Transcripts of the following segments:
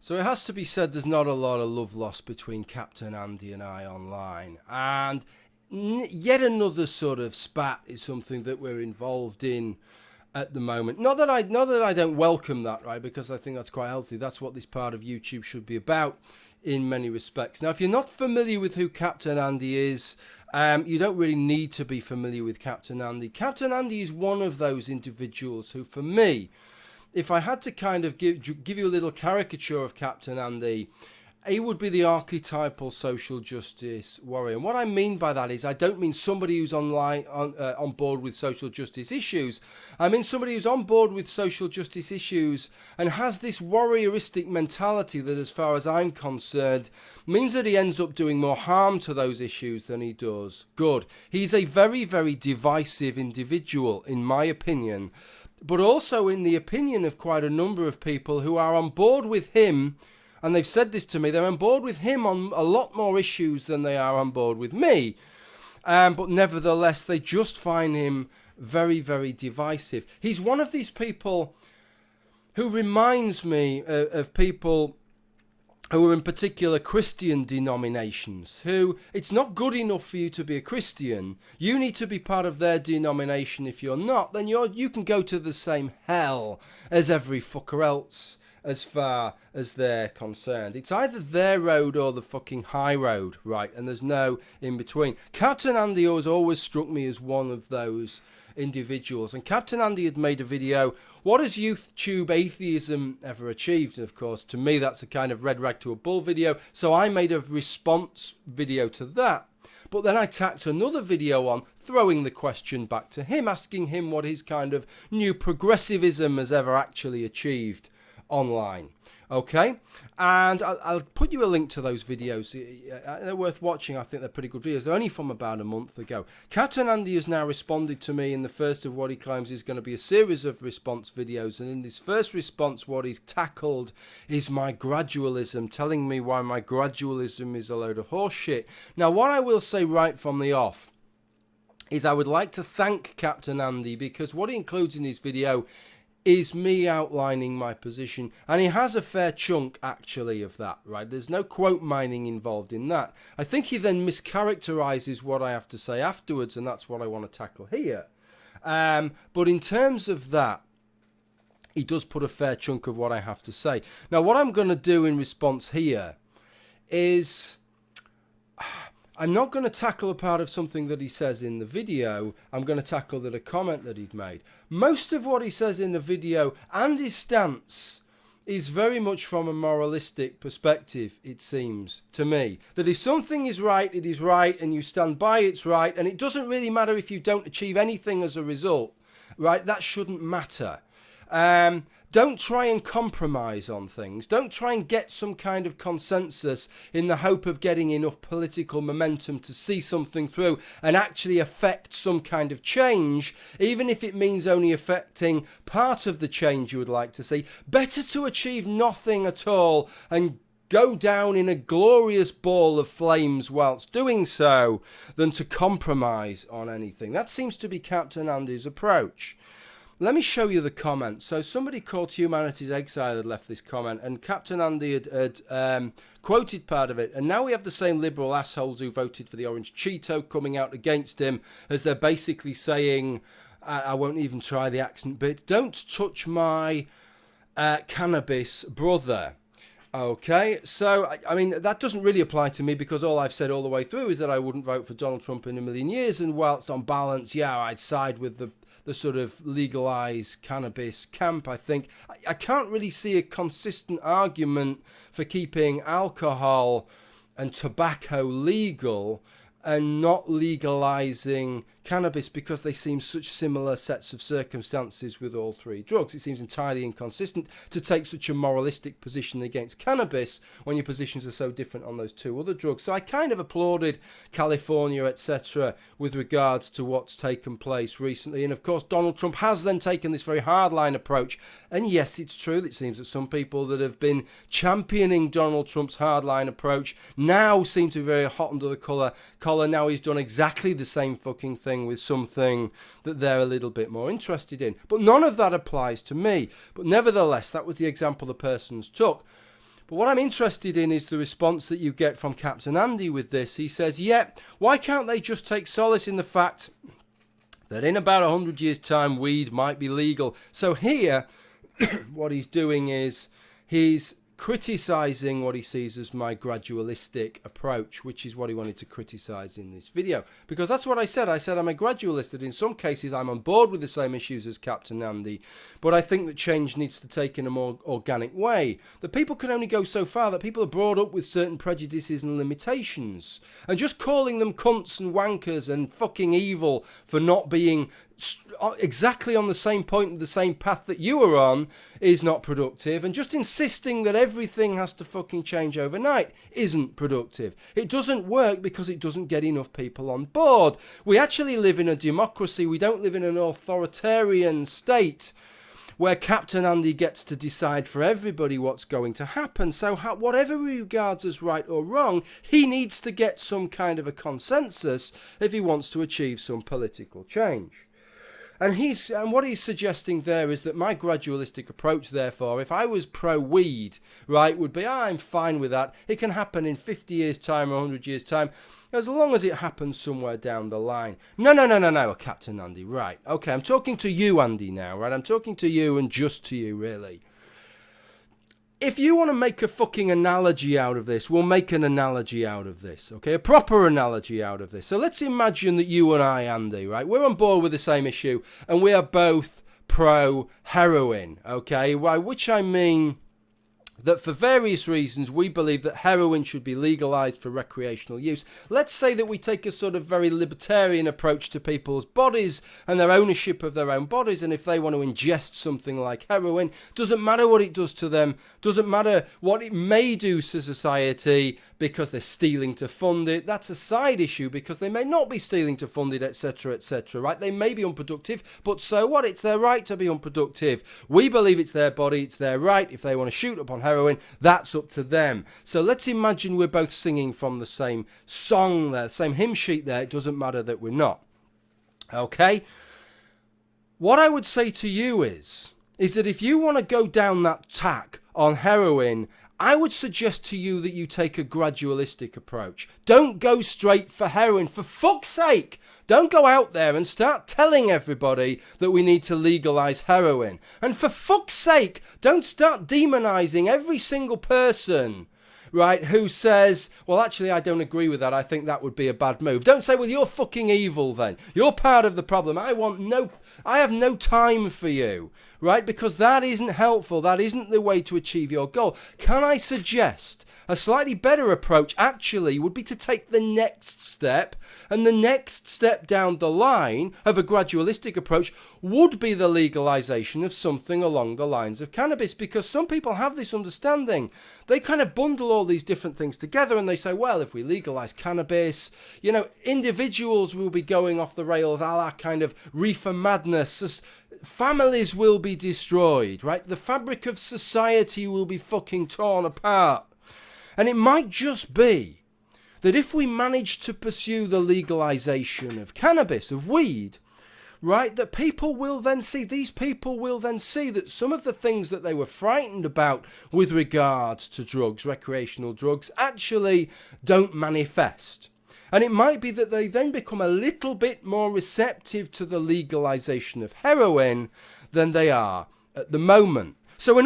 So it has to be said there's not a lot of love lost between Captain Andy and I online. And yet another sort of spat is something that we're involved in at the moment. Not that I don't welcome that, right? Because I think that's quite healthy. That's what this part of YouTube should be about in many respects. Now, if you're not familiar with who Captain Andy is, you don't really need to be familiar with Captain Andy. Captain Andy is one of those individuals who, for me, if I had to kind of give you a little caricature of Captain Andy, he would be the archetypal social justice warrior. And what I mean by that is I don't mean somebody who's on board with social justice issues. I mean somebody who's on board with social justice issues and has this warrioristic mentality that, as far as I'm concerned, means that he ends up doing more harm to those issues than he does good. He's a very, very divisive individual, in my opinion, but also in the opinion of quite a number of people who are on board with him. And they've said this to me, they're on board with him on a lot more issues than they are on board with me. But nevertheless, they just find him very, very divisive. He's one of these people who reminds me of people who are in particular Christian denominations, who it's not good enough for you to be a Christian. You need to be part of their denomination. If you're not, then you can go to the same hell as every fucker else, as far as they're concerned. It's either their road or the fucking high road, right? And there's no in between. Captain Andy has always struck me as one of those individuals. And Captain Andy had made a video, what has YouTube atheism ever achieved? And of course, to me, that's a kind of red rag to a bull video. So I made a response video to that. But then I tacked another video on, throwing the question back to him, asking him what his kind of new progressivism has ever actually achieved online. Okay, and I'll put you a link to those videos. They're worth watching. I think they're pretty good videos. They're only from about a month ago. Captain Andy has now responded to me in the first of what he claims is going to be a series of response videos, and in this first response what he's tackled is my gradualism, telling me why my gradualism is a load of horse shit. Now, what I will say right from the off is I would like to thank Captain Andy, because what he includes in his video is me outlining my position, and he has a fair chunk actually of that, right? There's no quote mining involved in that. I think he then mischaracterizes what I have to say afterwards, and that's what I want to tackle here. But in terms of that, he does put a fair chunk of what I have to say. Now, what I'm going to do in response here is I'm not going to tackle a part of something that he says in the video. I'm going to tackle a comment that he'd made. Most of what he says in the video and his stance is very much from a moralistic perspective, it seems to me. That if something is right, it is right, and you stand by it's right, and it doesn't really matter if you don't achieve anything as a result, right? That shouldn't matter. Don't try and compromise on things. Don't try and get some kind of consensus in the hope of getting enough political momentum to see something through and actually affect some kind of change, even if it means only affecting part of the change you would like to see. Better to achieve nothing at all and go down in a glorious ball of flames whilst doing so than to compromise on anything. That seems to be Captain Andy's approach. Let me show you the comment. So somebody called Humanity's Exile had left this comment, and Captain Andy had quoted part of it. And now we have the same liberal assholes who voted for the Orange Cheeto coming out against him, as they're basically saying, I won't even try the accent bit, don't touch my cannabis brother. Okay, so, I mean, that doesn't really apply to me, because all I've said all the way through is that I wouldn't vote for Donald Trump in a million years, and whilst on balance, yeah, I'd side with the sort of legalized cannabis camp, I think. I can't really see a consistent argument for keeping alcohol and tobacco legal and not legalizing cannabis, because they seem such similar sets of circumstances with all three drugs. It seems entirely inconsistent to take such a moralistic position against cannabis when your positions are so different on those two other drugs. So I kind of applauded California, etc., with regards to what's taken place recently. And of course, Donald Trump has then taken this very hardline approach. And yes, it's true that it seems that some people that have been championing Donald Trump's hardline approach now seem to be very hot under the collar. Now he's done exactly the same fucking thing with something that they're a little bit more interested in. But none of that applies to me. But nevertheless, that was the example the persons took. But what I'm interested in is the response that you get from Captain Andy with this. He says, why can't they just take solace in the fact that in about 100 years' time, weed might be legal? So here, what he's doing is he's criticising what he sees as my gradualistic approach, which is what he wanted to criticise in this video. Because that's what I said. I said I'm a gradualist, that in some cases I'm on board with the same issues as Captain Andy, but I think that change needs to take in a more organic way. That people can only go so far, that people are brought up with certain prejudices and limitations. And just calling them cunts and wankers and fucking evil for not being exactly on the same point, the same path that you are on, is not productive. And just insisting that everything has to fucking change overnight isn't productive. It doesn't work because it doesn't get enough people on board. We actually live in a democracy. We don't live in an authoritarian state where Captain Andy gets to decide for everybody what's going to happen. So whatever he regards as right or wrong, he needs to get some kind of a consensus if he wants to achieve some political change. And what he's suggesting there is that my gradualistic approach, therefore, if I was pro-weed, right, would be, I'm fine with that. It can happen in 50 years' time or 100 years' time, as long as it happens somewhere down the line. No, Captain Andy, right. Okay, I'm talking to you, Andy, now, right? I'm talking to you and just to you, really. If you want to make a fucking analogy out of this, we'll make an analogy out of this, okay? A proper analogy out of this. So let's imagine that you and I, Andy, right? We're on board with the same issue, and we are both pro-heroin, okay? By which I mean that for various reasons we believe that heroin should be legalized for recreational use. Let's say that we take a sort of very libertarian approach to people's bodies and their ownership of their own bodies, and if they want to ingest something like heroin, doesn't matter what it does to them, doesn't matter what it may do to society because they're stealing to fund it. That's a side issue because they may not be stealing to fund it, etc., right? They may be unproductive, but so what? It's their right to be unproductive. We believe it's their body, it's their right. If they want to shoot upon heroin, that's up to them. So let's imagine we're both singing from the same song there, same hymn sheet there. It doesn't matter that we're not. Okay? What I would say to you is that if you want to go down that tack on heroin, I would suggest to you that you take a gradualistic approach. Don't go straight for heroin. For fuck's sake, don't go out there and start telling everybody that we need to legalize heroin. And for fuck's sake, don't start demonizing every single person, right, who says, well, actually, I don't agree with that. I think that would be a bad move. Don't say, well, you're fucking evil then. You're part of the problem. I have no time for you, right? Because that isn't helpful. That isn't the way to achieve your goal. Can I suggest a slightly better approach actually would be to take the next step, and the next step down the line of a gradualistic approach would be the legalization of something along the lines of cannabis, because some people have this understanding. They kind of bundle all these different things together and they say, well, if we legalize cannabis, you know, individuals will be going off the rails, a la kind of reefer madness. Families will be destroyed, right? The fabric of society will be fucking torn apart. And it might just be that if we manage to pursue the legalization of cannabis, of weed, right, that people will then see that some of the things that they were frightened about with regards to drugs, recreational drugs, actually don't manifest. And it might be that they then become a little bit more receptive to the legalization of heroin than they are at the moment. So we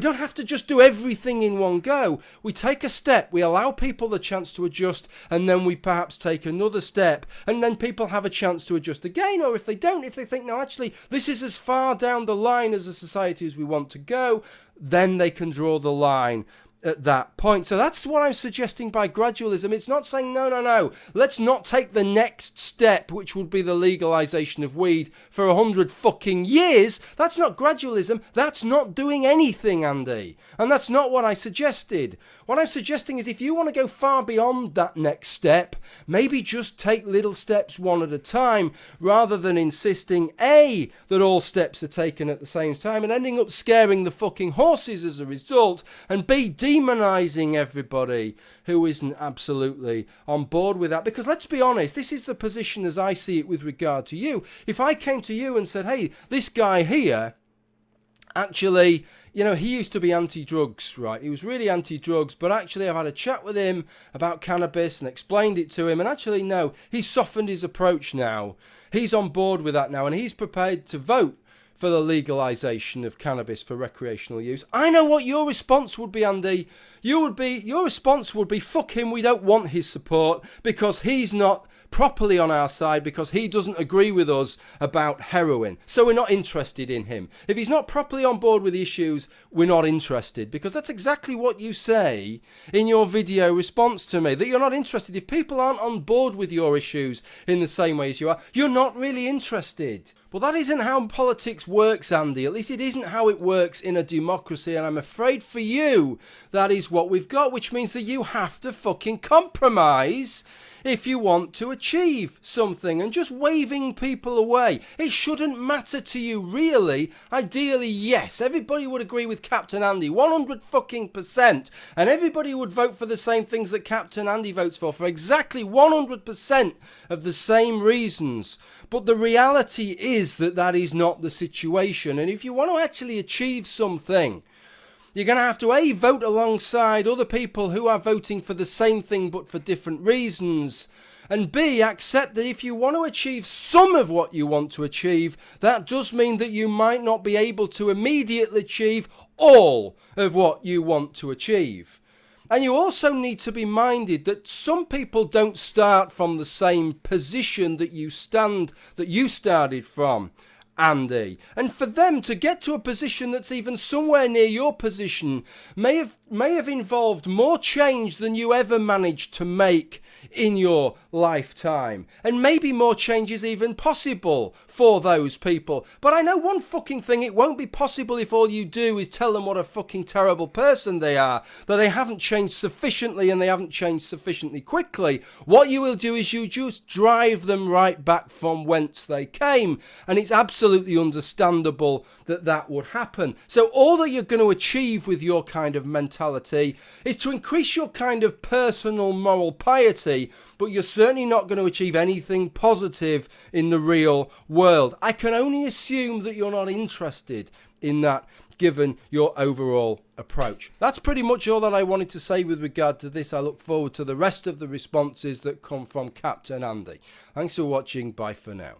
don't have to just do everything in one go. We take a step, we allow people the chance to adjust, and then we perhaps take another step, and then people have a chance to adjust again. Or if they don't, if they think, no, actually, this is as far down the line as a society as we want to go, then they can draw the line at that point. So that's what I'm suggesting by gradualism. It's not saying, no, let's not take the next step, which would be the legalization of weed for 100 fucking years. That's not gradualism. That's not doing anything, Andy. And that's not what I suggested. What I'm suggesting is if you want to go far beyond that next step, maybe just take little steps one at a time, rather than insisting, A, that all steps are taken at the same time and ending up scaring the fucking horses as a result, and B, demonizing everybody who isn't absolutely on board with that. Because let's be honest, this is the position as I see it with regard to you. If I came to you and said, hey, this guy here actually, you know, he used to be anti-drugs, right? He was really anti-drugs, but actually I've had a chat with him about cannabis and explained it to him, and actually, no, he's softened his approach now. He's on board with that now, and he's prepared to vote for the legalisation of cannabis for recreational use. I know what your response would be, Andy. Your response would be, fuck him, we don't want his support because he's not properly on our side, because he doesn't agree with us about heroin. So we're not interested in him. If he's not properly on board with the issues, we're not interested. Because that's exactly what you say in your video response to me, that you're not interested. If people aren't on board with your issues in the same way as you are, you're not really interested. Well, that isn't how politics works, Andy. At least it isn't how it works in a democracy. And I'm afraid for you, that is what we've got, which means that you have to fucking compromise if you want to achieve something. And just waving people away, it shouldn't matter to you, really. Ideally, yes, everybody would agree with Captain Andy 100%, and everybody would vote for the same things that Captain Andy votes for exactly 100% of the same reasons. But the reality is that that is not the situation. And if you want to actually achieve something, you're going to have to A, vote alongside other people who are voting for the same thing but for different reasons, and B, accept that if you want to achieve some of what you want to achieve, that does mean that you might not be able to immediately achieve all of what you want to achieve. And you also need to be minded that some people don't start from the same position that you started from, Andy. And for them to get to a position that's even somewhere near your position may have involved more change than you ever managed to make in your lifetime. And maybe more change is even possible for those people. But I know one fucking thing, it won't be possible if all you do is tell them what a fucking terrible person they are, that they haven't changed sufficiently and they haven't changed sufficiently quickly. What you will do is you just drive them right back from whence they came. And it's absolutely understandable that that would happen. So all that you're going to achieve with your kind of mentality is to increase your kind of personal moral piety, but you're certainly not going to achieve anything positive in the real world. I can only assume that you're not interested in that, given your overall approach. That's pretty much all that I wanted to say with regard to this. I look forward to the rest of the responses that come from Captain Andy. Thanks for watching. Bye for now.